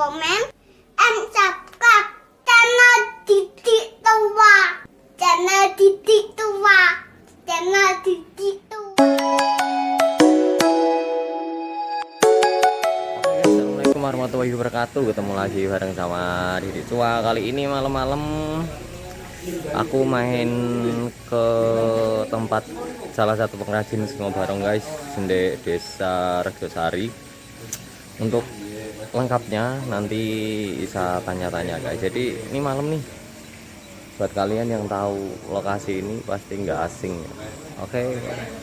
comment, and subscribe channel Didik Tua. Channel Didik Tua. Channel Didik Tua. Assalamualaikum warahmatullahi wabarakatuh. Ketemu lagi bareng sama Didik Tua. Kali ini malam-malam aku main ke tempat salah satu pengrajin sego barong guys, di Desa Regosari. Untuk lengkapnya nanti bisa tanya-tanya guys. Jadi ini malam nih, buat kalian yang tahu lokasi ini pasti nggak asing ya. Oke,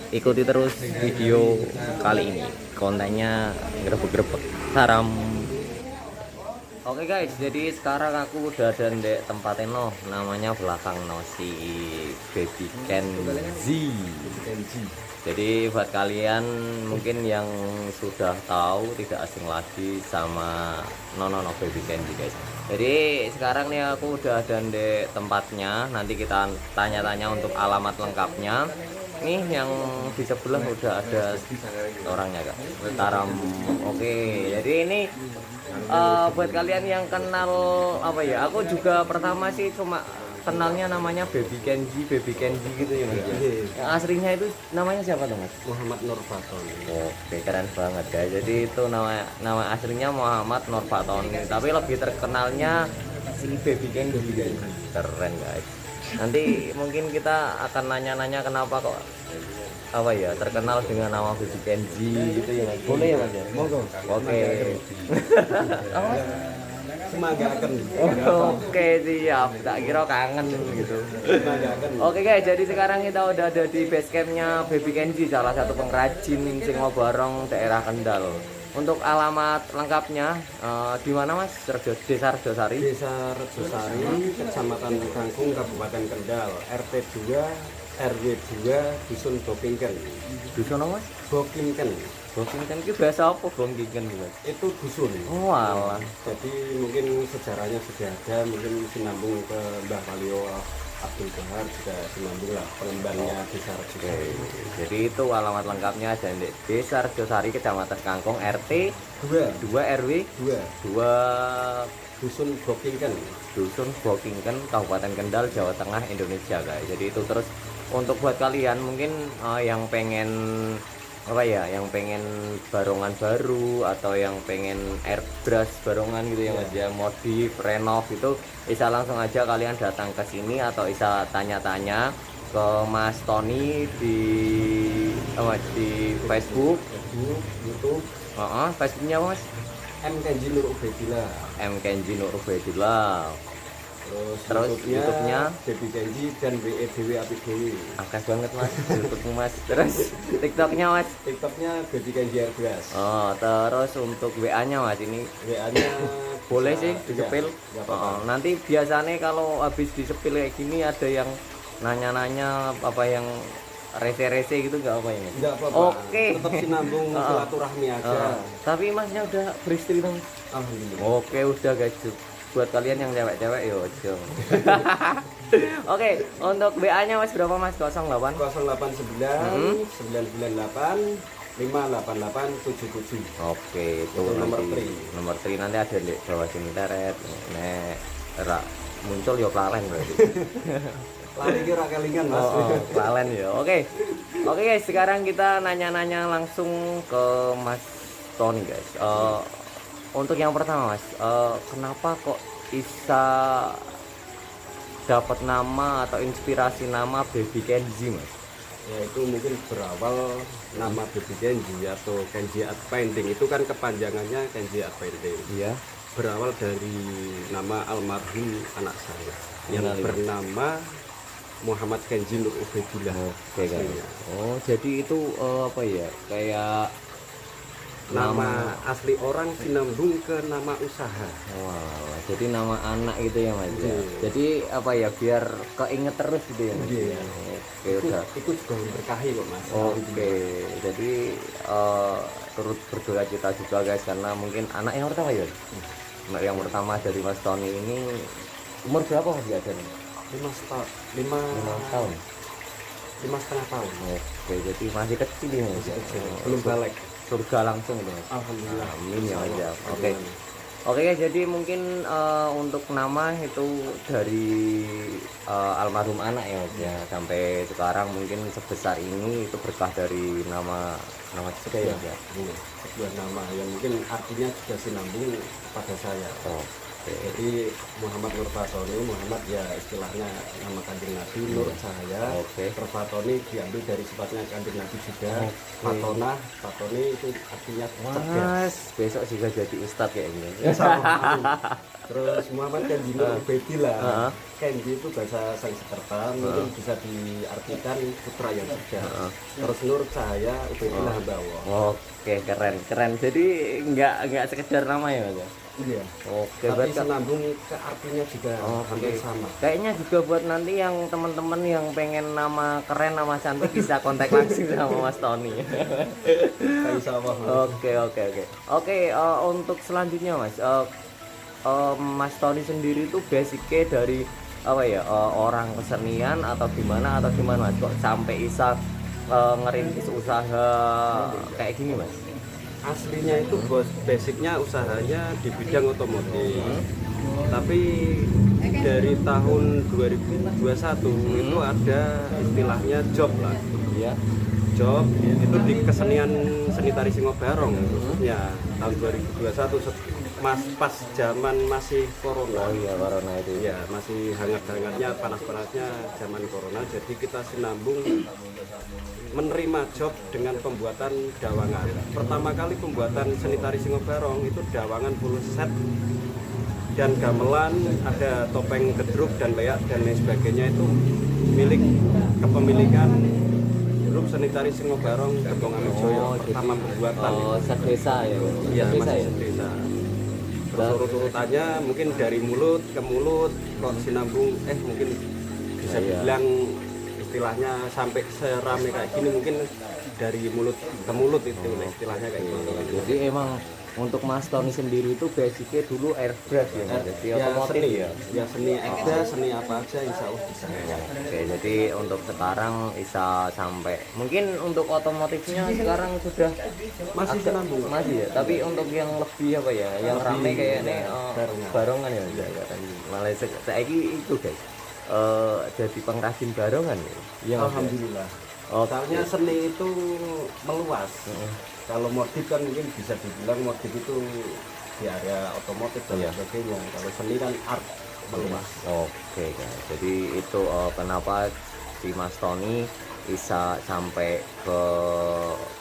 ikuti terus video kali ini, kontennya grebek-grebek. Salam. Oke guys, jadi sekarang aku udah ada di tempat Eno, namanya belakang Nosi Baby Kenji. Jadi buat kalian mungkin yang sudah tahu, tidak asing lagi sama Nono Baby Kenji guys. Jadi sekarang nih aku udah ada di tempatnya, nanti kita tanya-tanya untuk alamat lengkapnya. Nih yang di sebelah udah ada orangnya kak, Taram. Oke, jadi ini buat kalian yang kenal apa ya, aku juga pertama sih cuma kenalnya namanya Baby Kenji gitu ya mas. Yang aslinya itu namanya siapa tuh mas? Muhammad Nurfaton. Oke, keren banget guys. Jadi itu nama aslinya Muhammad Nurfaton, tapi lebih terkenalnya si Baby Kenji guys. Keren guys. Nanti mungkin kita akan nanya-nanya kenapa kok apa ya terkenal dengan nama Baby Kenji gitu ya mas. Boleh ya mas ya? Monggo. Oke. Semanggaken. Oke siap, tak kira kangen gitu. Semanggaken. Oke guys, jadi sekarang kita udah ada di base campnya Baby Kenji, salah satu pengrajin sego barong daerah Kendal. Untuk alamat lengkapnya di mana mas? Desa Regosari. Desa Regosari, Kecamatan Kangkung, Kabupaten Kendal, RT 2, RW 2, Dusun Bokingken. Dusun apa mas? Bokingken. Bokingken itu bahasa apa Bokingken mas? Itu dusun. Oh alah. Jadi mungkin sejarahnya sudah ada, mungkin sinambung ke Mbah Walio Abdul Bahar, juga sinambung lah pengembangannya Desa Regosari. Jadi itu alamat lengkapnya ada di Desa Regosari, Kecamatan Kangkung, RT 2 RW 2 Dusun Bokingken. Dusun Bokingken, Kabupaten Kendal, Jawa Tengah, Indonesia guys. Jadi itu terus untuk buat kalian mungkin yang pengen apa ya, yang pengen barongan baru atau yang pengen airbrush barongan gitu yang aja modif renov itu, bisa langsung aja kalian datang ke sini atau bisa tanya-tanya ke Mas Tony di Facebook, YouTube, Facebooknya apa mas? M Kenji Nur Ubaidillah. M Kenji Nur Ubaidillah. Terus YouTube-nya Baby Kenji dan WEDW Apik Dewi. angkat banget mas YouTube mas. Terus TikToknya mas? TikToknya Baby Kenji Airbrush. Oh, terus untuk WA-nya mas ini WA-nya boleh sih disepil. apa-apa. Nanti biasanya kalau habis disepil kayak gini ada yang nanya-nanya apa yang rese-rese gitu nggak apa ini? Enggak apa-apa. Oke. Tetap sinambung silaturahmi aja. Tapi masnya udah beristri dong? Alhamdulillah. Oke udah guys, buat kalian yang cewek-cewek yo jom. Oke, untuk WA-nya mas berapa mas? 08 089 998 58877. Oke, itu nomor nanti 3. nomor 3 nanti ada di bawah sini teret. Nek rak muncul yo plalen berarti. Lari kira kelingan mas. Plalen ya. Oke. Oke guys, sekarang kita nanya-nanya langsung ke Mas Tony guys. Untuk yang pertama mas, kenapa kok bisa dapat nama atau inspirasi nama Baby Kenji mas? Ya itu mungkin berawal nama Baby Kenji atau Kenji Art Painting itu kan kepanjangannya Kenji Art Painting. Iya. Berawal dari nama almarhum anak saya yang bernama Muhammad Kenji Nur Ubaidillah. Oke guys. Oh jadi itu apa ya, kayak nama asli orang sinambung ke nama usaha. wah, jadi nama anak gitu ya mas ya? Iya. Jadi apa ya, biar keinget terus gitu ya mas? Iya. Oke udah. Itu juga memberkahi kok mas. Oke, jadi turut berduka cita juga guys, karena mungkin anak yang pertama ya. Anak yang pertama dari Mas Tony ini umur berapa mas ya? 5 tahun. 5,5 tahun. Oke, jadi masih kecil ya mas. Belum balik. Surga langsung gitu mas. Alhamdulillah. Amin ya mas ya. Oke. Oke guys, jadi mungkin untuk nama itu dari almarhum anak ya Mas ya. Sampai sekarang mungkin sebesar ini itu berkah dari nama tersebut ya. Ini sebuah nama yang mungkin artinya juga sinambung pada saya. Oke. Jadi Muhammad Nur Fatoni, Muhammad ya istilahnya nama kanjeng Nabi, Nur cahaya. Oke. Fatoni diambil dari sifatnya kanjeng Nabi juga. Oke. Fatona, Fatoni itu artinya cerdas. Mas, besok juga jadi ustadz kayak gini. Sama, amin. Terus Muhammad Kenji Nur Ubaidillah. Heeh. Kenji itu bahasa Sanskerta, mungkin bisa diartikan putra yang cerdas. Terus Nur cahaya, Ubaidillah hamba Allah. Oke, keren. Jadi nggak sekedar nama ya Mas. Iya. Oke, Tapi buat senambung ke artinya juga hampir Oke. sama. Kayaknya juga buat nanti yang teman-teman yang pengen nama keren, nama cantik bisa kontak langsung sama Mas Tony. Insya Allah. Oke. Untuk selanjutnya Mas, Mas Tony sendiri itu basicnya dari apa ya, orang kesenian atau gimana Mas, kok sampai bisa ngerintis usaha kayak gini Mas? Aslinya itu basicnya usahanya di bidang otomotif. Tapi dari tahun 2021 itu ada istilahnya job lah. Iya. Job itu di kesenian seni tari Singo Barong khususnya tahun 2021 pas zaman masih corona. Oh iya, corona itu. Ya, masih hangat-hangatnya, panas-panasnya zaman corona. Jadi kita sinambung menerima job dengan pembuatan dawangan. Pertama kali pembuatan seni tari Singo Barong itu dawangan full set dan gamelan, ada topeng gedruk dan leak dan lain sebagainya, itu milik kepemilikan grup seni tari Singo Barong Gembong Amijoyo. Pertama pembuatan. Sedesa ya. Iya, Sedesa masih ya. desa. Terus urut-urutannya mungkin dari mulut ke mulut kok sinambung, mungkin bisa Iya. dibilang istilahnya sampai serame kayak gini, mungkin dari mulut ke mulut itu istilahnya kayak gitu. Jadi emang untuk Mas Tony sendiri itu basicnya dulu airbrush ya Mas? Jadi otomotif seni ya. ya, seni aja, seni apa aja insya Allah bisa. Oke, jadi untuk sekarang bisa sampai mungkin untuk otomotifnya sekarang sudah Masih sinambung. masih ya, tapi untuk yang lebih apa ya, yang rame kayaknya barongan. barongan ya Mas? Malah saiki itu guys, jadi pengrajin barongan ya. Iya, Mas, ya? Alhamdulillah. Oke. Soalnya seni itu meluas. Kalau motif kan mungkin bisa dibilang motif itu di area otomotif dan Iya. sebagainya. Kalau seni kan art meluas. Oke guys, jadi itu kenapa si Mas Tony bisa sampai ke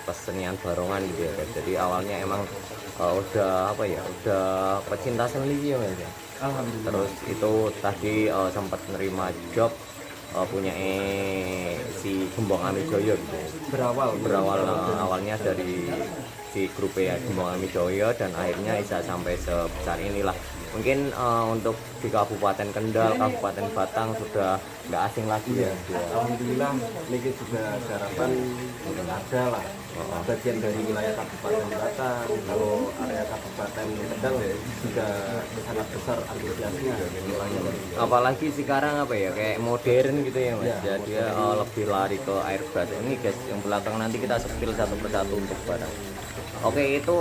kesenian barongan gitu ya guys. Jadi awalnya emang udah apa ya, udah pecinta seni ya Mas ya. Alhamdulillah. Terus itu tadi sempat nerima job punya si Gembong Amijoyo gitu. Berawal awalnya dari si grup ya Gembong Amijoyo dan akhirnya bisa sampai sebesar inilah. Mungkin untuk di Kabupaten Kendal, Kabupaten Batang sudah nggak asing lagi ya. Alhamdulillah, ini juga harapan ada lah bagian dari wilayah Kabupaten Batang. Kalau area Kabupaten Kendal ya sudah sangat besar antusiasnya. Apalagi sekarang apa ya, kayak modern gitu ya Mas. Ya, Jadi lebih lari ke airbrush. Ini guys, yang belakang nanti kita spill satu persatu untuk barang. Oke, itu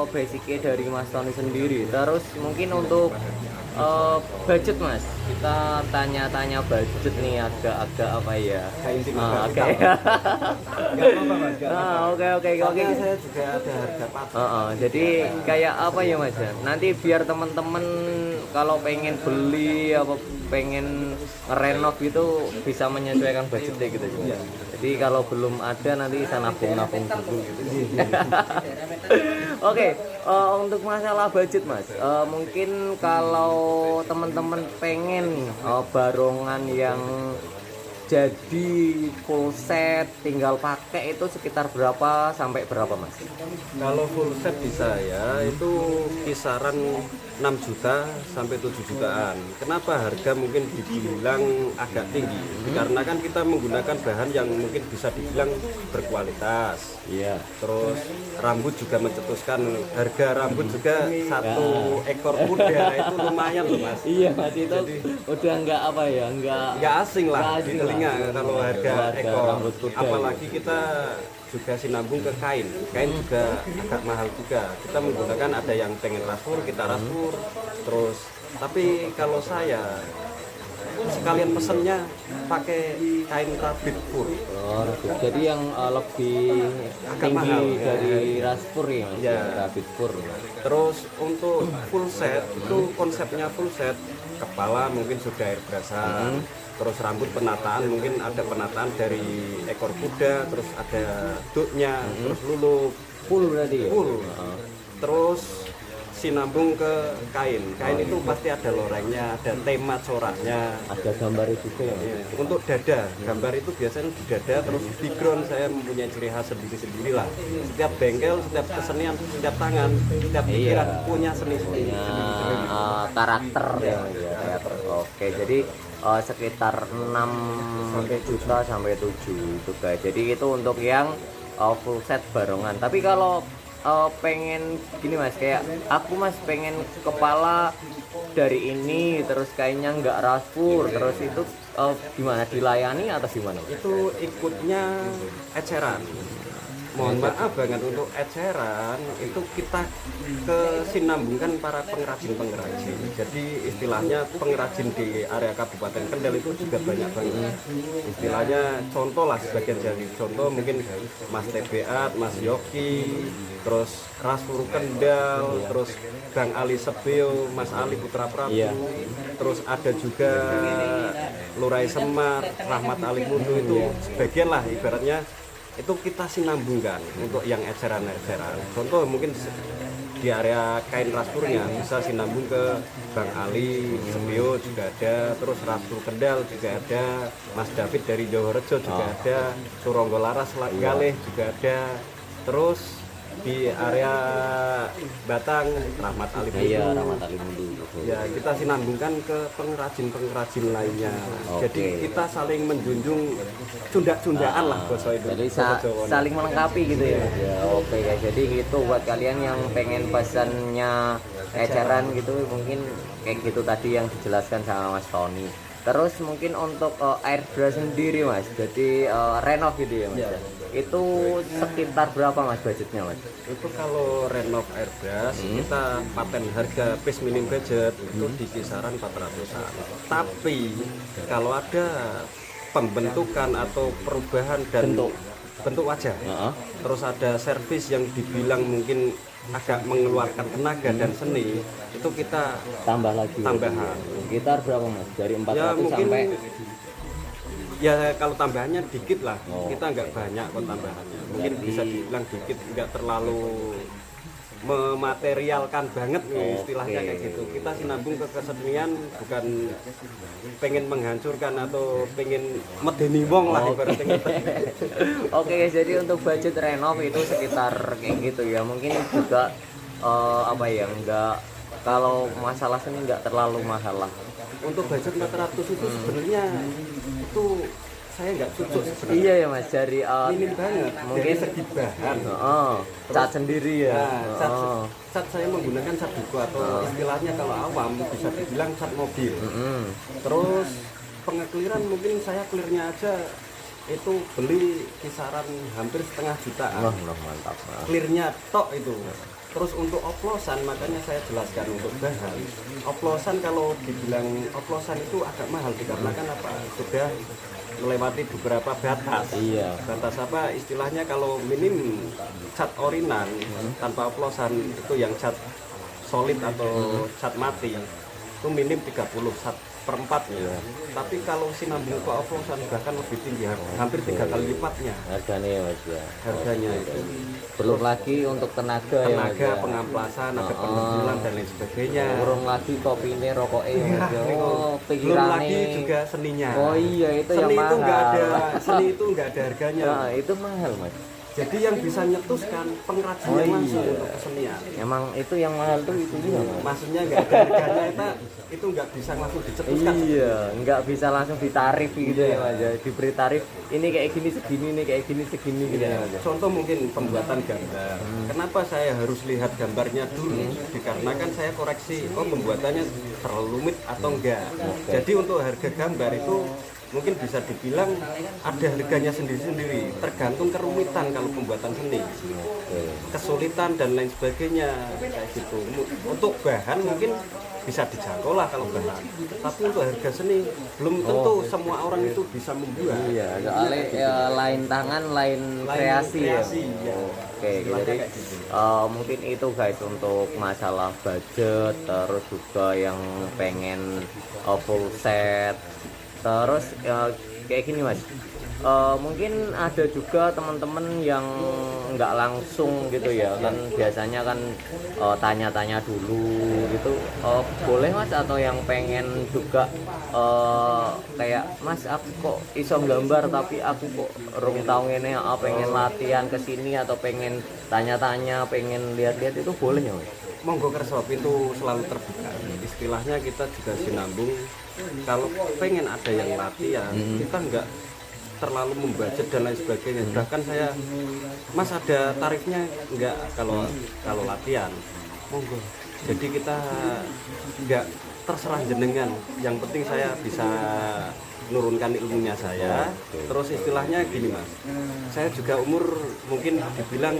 basicnya dari Mas Tony sendiri. Terus mungkin untuk budget Mas, kita tanya-tanya budget nih, agak-agak apa ya? Oke. Oke. Saya juga ada harga patok. Jadi kayak apa ya Mas ya? Nanti biar teman-teman kalau pengen beli apa pengen ngerenov itu bisa menyesuaikan budgetnya gitu juga. Jadi kalau belum ada nanti bisa nabung-nabung dulu gitu. Oke, untuk masalah budget Mas, mungkin kalau teman-teman pengen barongan yang jadi full set tinggal pakai itu sekitar berapa sampai berapa Mas? Kalau full set di saya itu kisaran 6 juta sampai 7 jutaan. Kenapa harga mungkin dibilang agak tinggi? Karena kan kita menggunakan bahan yang mungkin bisa dibilang berkualitas. Iya. Terus rambut juga mencetuskan, harga rambut juga satu ekor kuda itu lumayan loh Mas. Iya Mas, itu udah nggak apa ya, nggak Nggak asing lah Nggak di asing telinga lah. kalau harga Harga ekor. rambut kuda, Apalagi kita juga sinambung ke kain. Kain juga agak mahal juga. Kita menggunakan, ada yang pengen rasur, kita rasur. Terus tapi kalau saya sekalian pesennya pakai kain rabit fur. Oh, jadi yang lebih Agak tinggi mahal, ya. dari raspur ya, Mas? Ya. Rabbit fur. Terus untuk full set itu konsepnya full set, kepala mungkin sudah airbrushan, terus rambut penataan, mungkin ada penataan dari ekor kuda, terus ada duknya, terus lulu Full berarti ya? full. Terus sinambung ke kain. Kain itu pasti ada lorengnya, ada tema coraknya. Ada gambarnya juga ya, Mas? Iya. Untuk dada, gambar itu biasanya di dada, terus background saya mempunyai ciri khas sendiri-sendiri lah. Setiap bengkel, setiap kesenian, setiap tangan, setiap pikiran punya seni-seni. Karakter ya, Mas, ya, karakter. Oke, jadi sekitar 6 juta sampai 7 itu guys. Jadi itu untuk yang full set barongan. Tapi kalau pengen gini Mas, kayak aku Mas pengen kepala dari ini terus kainnya nggak raspur, terus itu gimana, dilayani atau gimana Mas? Itu ikutnya eceran. Mohon maaf banget, untuk eceran itu kita kesinambungkan para pengrajin-pengrajin. Jadi istilahnya pengrajin di area Kabupaten Kendal itu juga banyak banget. Istilahnya contoh lah, sebagian dari contoh mungkin Mas TBA, Mas Yoki, terus Raspur Kendal, terus Bang Ali Sebio, Mas Ali Putra Prabu, Iya. terus ada juga Lurai Semar, Rahmat Ali Mundu, itu sebagian lah ibaratnya itu kita sinambungkan untuk yang eceran-eceran. Contoh mungkin di area kain raspurnya bisa sinambung ke Bang Ali Sebio juga ada, terus Raspur Kendal juga ada, Mas David dari Jawa Rejo juga ada, Suronggo Laras Galih juga ada, terus di area Batang Rahmat Ali Mundu. Iya, Rahmat Ali Mundu. Ya, kita sinambungkan ke pengrajin-pengrajin lainnya. Oke. Jadi kita saling menjunjung cunda-cundaan lah bahasa itu. Jadi bahasa Jawa. saling melengkapi gitu ya. Ya, oke guys. Jadi itu buat kalian yang pengen pesannya eceran gitu, mungkin kayak gitu tadi yang dijelaskan sama Mas Tony. Terus mungkin untuk airbrush sendiri Mas, jadi renov gitu ya Mas. Ya. Itu sekitar berapa Mas budgetnya Mas? Itu kalau renov airbrush kita paten harga base minim budget itu di kisaran 400-an. Tapi kalau ada pembentukan atau perubahan dan bentuk wajah, terus ada servis yang dibilang mungkin agak mengeluarkan tenaga dan seni, itu kita Tambah lagi. tambahan. Sekitar berapa Mas? Dari 400 Ya mungkin sampai ya kalau tambahannya dikit lah, Oh. kita nggak banyak kok tambahannya, mungkin Berarti- bisa dibilang dikit, nggak terlalu mematerialkan banget nih, istilahnya kayak gitu. Kita sinambung ke kesenian, bukan pengen menghancurkan atau pengen medeni wong lah ibaratnya. Oke guys, jadi untuk budget renov itu sekitar kayak gitu ya. Mungkin juga apa ya, enggak, kalau masalah seni enggak terlalu mahal lah. Untuk budget 400 itu sebenarnya itu saya nggak cocok sebenarnya. Iya ya Mas, dari Minim banget. mungkin Dari segi bahan. cat sendiri ya. Nah, cat saya menggunakan cat buku atau istilahnya kalau awam bisa dibilang cat mobil. Terus pengekliran mungkin saya clearnya aja itu beli kisaran hampir setengah jutaan. Wah, mantap. Clearnya tok itu. Terus untuk oplosan, makanya saya jelaskan untuk bahan. Oplosan kalau dibilang oplosan itu agak mahal dikarenakan apa? Sudah melewati beberapa batas. Iya. Batas apa istilahnya, kalau minim cat orinan tanpa oplosan itu yang cat solid atau cat mati itu minim 30 cat per 4 ya. Tapi kalau sinambung ke oplosan bahkan lebih tinggi, hampir 3 kali lipatnya Harganya ya Mas ya. harganya itu. Belum lagi untuk tenaga ya Mas. Tenaga, Ya. pengamplasan, ada penebulan dan lain sebagainya. Urung lagi kopinya, rokoknya ya Mas. Ya. Oh, Belum pikirannya. lagi juga seninya. Oh iya, itu yang Seni itu mahal. nggak ada, seni itu nggak ada harganya. Nah, itu mahal Mas. Jadi yang bisa nyetuskan pengrajin Oh, yang langsung iya. untuk kesenian. Emang itu yang mahal tuh itu juga Mas. Maksudnya nggak ada harganya, itu nggak bisa langsung dicetuskan. Iya, nggak bisa langsung ditarif gitu ya Mas. Ya. Diberi tarif ini kayak gini segini, ini kayak gini segini gitu ya Mas. Contoh mungkin pembuatan gambar. Kenapa saya harus lihat gambarnya dulu? Dikarenakan saya koreksi, oh pembuatannya terlalu rumit atau enggak. Jadi untuk harga gambar itu mungkin bisa dibilang ada harganya sendiri-sendiri, tergantung kerumitan kalau pembuatan seni, kesulitan dan lain sebagainya kayak gitu. Untuk bahan mungkin bisa dijangkau lah kalau bahan, tapi untuk harga seni belum tentu semua orang itu bisa membuat. Iya, soalnya ya, lain tangan, lain kreasi ya. Ya. Oke, jadi mungkin itu guys untuk masalah budget, terus juga yang pengen full set. Terus kayak gini mas, mungkin ada juga teman-teman yang nggak langsung gitu ya kan, biasanya kan tanya-tanya dulu gitu, boleh mas, atau yang pengen juga kayak mas aku kok iso gambar tapi aku kok rung tau ini, pengen latihan kesini atau pengen tanya-tanya, pengen lihat-lihat, itu boleh ya mas? Monggo kerso, pintu selalu terbuka. Istilahnya kita juga sinambung, kalau pengen ada yang latihan, kita nggak terlalu membudget dan lain sebagainya. Bahkan saya, mas ada tarifnya nggak kalau latihan? Monggo. Jadi kita nggak terserah jenengan. Yang penting saya bisa menurunkan ilmunya saya. Terus istilahnya gini mas, saya juga umur mungkin dibilang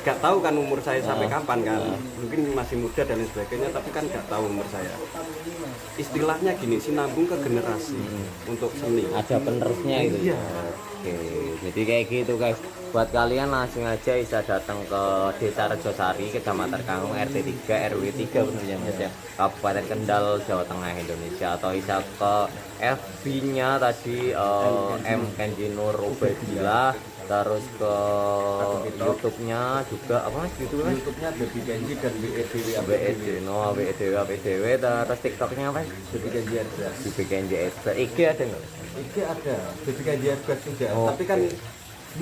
gak tahu kan umur saya sampai kapan kan, mungkin masih muda dan lain sebagainya, tapi kan gak tahu umur saya. Istilahnya gini, sinambung ke generasi untuk seni. Ada penerusnya itu. Iya. Oke, jadi kayak gitu guys. Buat kalian langsung aja bisa datang ke Desa Rejosari, Kecamatan Kangung, RT 3 RW 3 bener ya mas ya, Kabupaten Kendal, Jawa Tengah, Indonesia. Atau bisa ke FB-nya tadi M Kenji Nur Ubaidillah. Terus ke YouTube-nya juga apa mas? YouTube-nya Baby Kenji dan BEDW. Terus TikTok-nya apa? Baby Kenji ada. Baby Kenji ada. IG ada nggak? IG ada, Baby Kenji ada juga. Tapi kan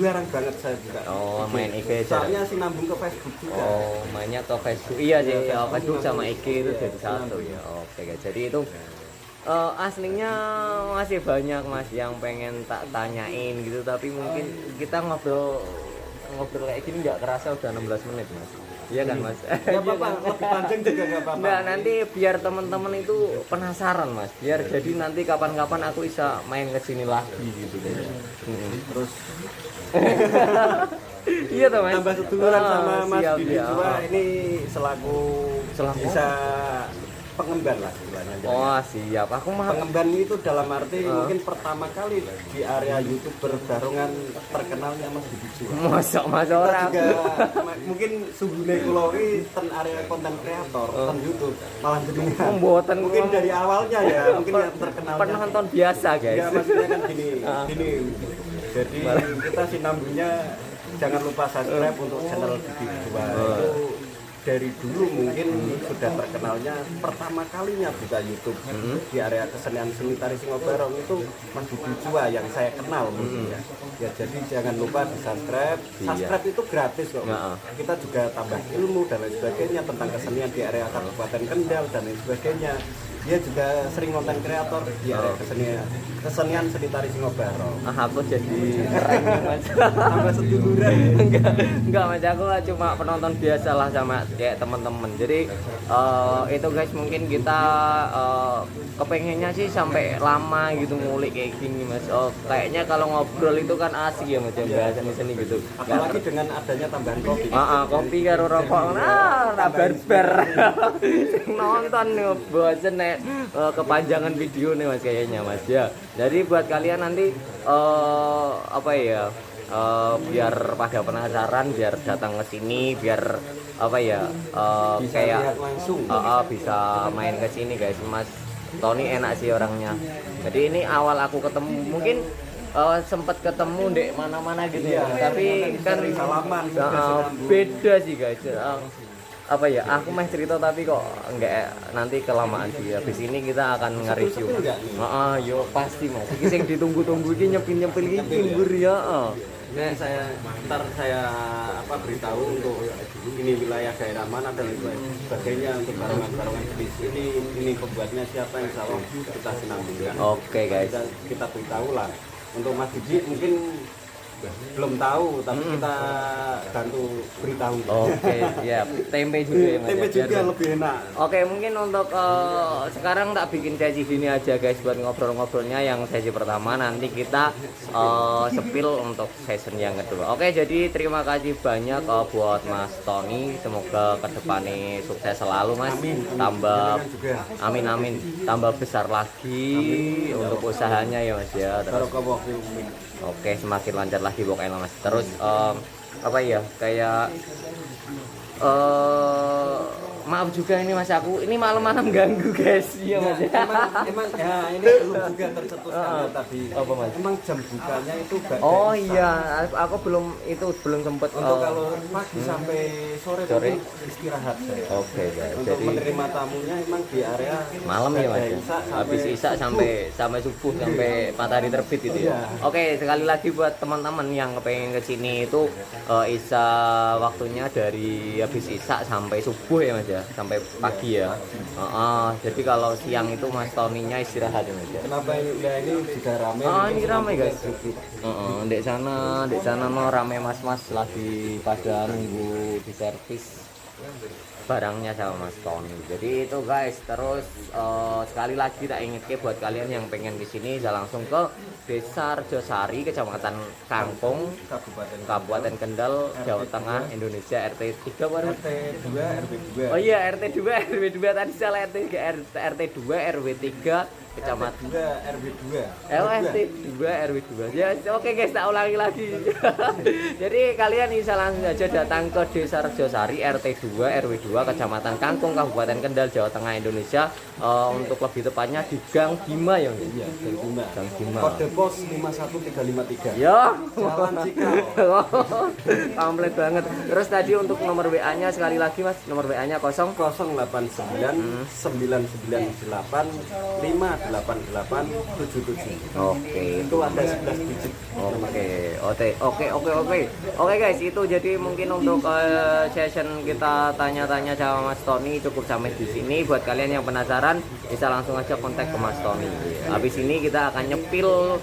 jarang banget saya buka. Oh, main IG aja. Soalnya sinambung ke Facebook juga. Oh, mainnya ke Facebook. Iya sih, Facebook sama IG itu jadi satu ya. Oke guys, jadi itu aslinya masih banyak mas yang pengen tak tanyain gitu, tapi mungkin kita ngobrol kayak gini nggak kerasa udah 16 menit mas. Iya kan mas? Nggak apa-apa, lebih panjang juga nggak apa-apa. Nggak, nanti biar teman-teman itu penasaran mas, biar jadi nanti kapan-kapan aku bisa main ke sini lagi gitu kan. Terus iya toh mas, tambah seduluran sama Mas siap, Bini ya. Jua ini selaku bisa pengemban lah istilahnya. Oh siap, aku mah Pengemban itu dalam arti mungkin pertama kali di area YouTube berbarengan terkenalnya Mas Bini Jua. masuk Kita orang. juga mungkin sungguhnya kuloi ten area konten kreator ten YouTube malah jenengan. Mboten Mungkin dari awalnya ya, mungkin yang terkenal penonton biasa guys. ya maksudnya kan gini. Jadi kita sinambungnya jangan lupa subscribe untuk channel Bini Jua. Itu dari dulu mungkin sudah terkenalnya, pertama kalinya buka YouTube di area kesenian seni tari Singobarong itu Mas Bini Jua yang saya kenal mungkin ya. Jadi jangan lupa di subscribe. Subscribe itu gratis kok. Kita juga tambah ilmu dan lain sebagainya tentang kesenian di area Kabupaten Kendal dan lain sebagainya. Dia juga sering konten kreator di area kesenian seni tari Singobarong. Aku jadi keren mas. Tambah seduluran. Enggak mas, aku cuma penonton biasa lah sama kayak teman-teman. Jadi itu guys, mungkin kita kepengennya sih sampai lama gitu ngulik kayak gini mas. Kayaknya kalau ngobrol itu kan asik ya mas, bahasa seni gitu. Apalagi dengan adanya tambahan kopi. Kopi karo rokok, barbar. Nonton nih bosen nih kepanjangan video nih mas kayaknya mas ya. Jadi buat kalian nanti apa ya, biar pada penasaran, biar datang ke sini, biar apa ya, Bisa kayak lihat langsung. bisa main ke sini guys. Mas Tony enak sih orangnya. Jadi ini awal aku ketemu, mungkin sempat ketemu dek mana-mana gitu ya. Tapi kan salaman beda sih guys. Apa ya, aku mah cerita tapi kok enggak, nanti kelamaan sih. Habis ini kita akan nge-review. Yo pasti mas. Iki sing ditunggu-tunggu iki nyepil-nyepil iki timbur ya. Nah, ntar saya beritahu untuk ini wilayah daerah mana dan lain sebagainya, untuk barongan-barongan di sini, ini pembuatnya siapa, insya Allah kita sinambungkan. Oke guys. Kita beritahu lah. Untuk Mas Didi mungkin belum tahu, tapi kita bantu beritahu. Oke, siap. Tempe juga ya Mas. Tempe ya, biar juga lebih enak. Oke, mungkin untuk sekarang tak bikin sesi gini aja guys buat ngobrol-ngobrolnya yang sesi pertama, nanti kita sepil untuk season yang kedua. Oke, jadi terima kasih banyak buat Mas Tony, semoga kedepannya sukses selalu Mas. Amin. Tambah Juga. amin amin, tambah besar lagi untuk usahanya ya Mas ya. Terus Barokah waktu. oke, semakin lancar lagi pokoknya Mas. Terus apa ya, kayak maaf juga ini Mas, aku ini malam-malam ganggu guys. Iya Mas. Emang ya ini belum juga tercetuskan tadi. Apa Mas? Emang jam bukanya itu gak Oh bisa. iya, aku belum sempet. Untuk kalau pagi sampai sore, Sore. itu istirahat saya. Oke guys, Untuk jadi menerima tamunya emang di area malam ya Mas. dari Isya Habis Isya sampai subuh, sampai matahari terbit itu ya. Iya. Oke, sekali lagi buat teman-teman yang kepengen ke sini itu Isya waktunya dari habis Isya sampai subuh ya Mas ya, sampai pagi ya. Jadi kalau siang itu Mas Toninya istirahat ya Mas ya. Kenapa ini juga rame? Ini rame guys. Dek sana no rame mas-mas lagi pada nunggu di servis barangnya sama Mas Tony. Jadi itu guys, terus sekali lagi tak ingetke buat kalian yang pengen di sini bisa langsung ke Desa Rejosari, Kecamatan Kangkung, Kabupaten Kendal, Jawa Tengah, Indonesia, RT 3 baru. RT 2 RW 2. Oh iya, RT 2 RW 2 tadi salah, RT 2 RW 3 Kecamatan 2 RW 2. RT 2 RW 2. Ya, oke guys, tak ulangi lagi. Jadi kalian bisa langsung aja datang ke Desa Rejosari RT 2 RW 2 Kecamatan Kangkung, Kabupaten Kendal, Jawa Tengah, Indonesia. Untuk lebih tepatnya di Gang Bima ya. Iya, Gang Bima. Gang Bima. Kode pos 51353. Ya, Jalan Cikal. komplit banget. Terus tadi untuk nomor WA-nya sekali lagi Mas, nomor WA-nya 089 998 58877. Oke, Itu ada 11 digit. Oke guys, itu jadi mungkin untuk session kita tanya-tanya sama Mas Tony cukup sampai di sini. Buat kalian yang penasaran bisa langsung aja kontak ke Mas Tony. Habis ini kita akan nyepil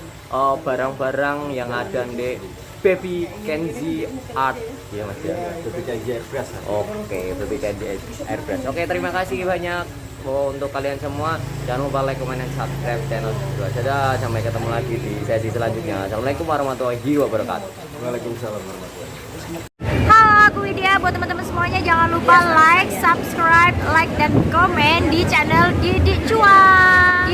barang-barang yang ada di Baby Kenzi Art ya Mas ya. Baby Kenzi Airbrush. Oke, Baby Kenzi Airbrush. Oke, terima kasih banyak untuk kalian semua. Jangan lupa like, comment, dan subscribe channel gua. Dadah, sampai ketemu lagi di sesi selanjutnya. Assalamualaikum warahmatullahi wabarakatuh. Waalaikumsalam warahmatullahi wabarakatuh. Halo, aku Widya. Buat teman-teman semuanya jangan lupa like, subscribe, dan komen di channel Didik Cuan.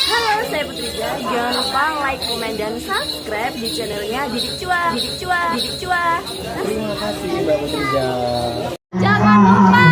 Halo, saya Putrija. Jangan lupa like, komen, dan subscribe di channelnya Didik Cuan. Terima kasih Mbak Putrija. Jangan lupa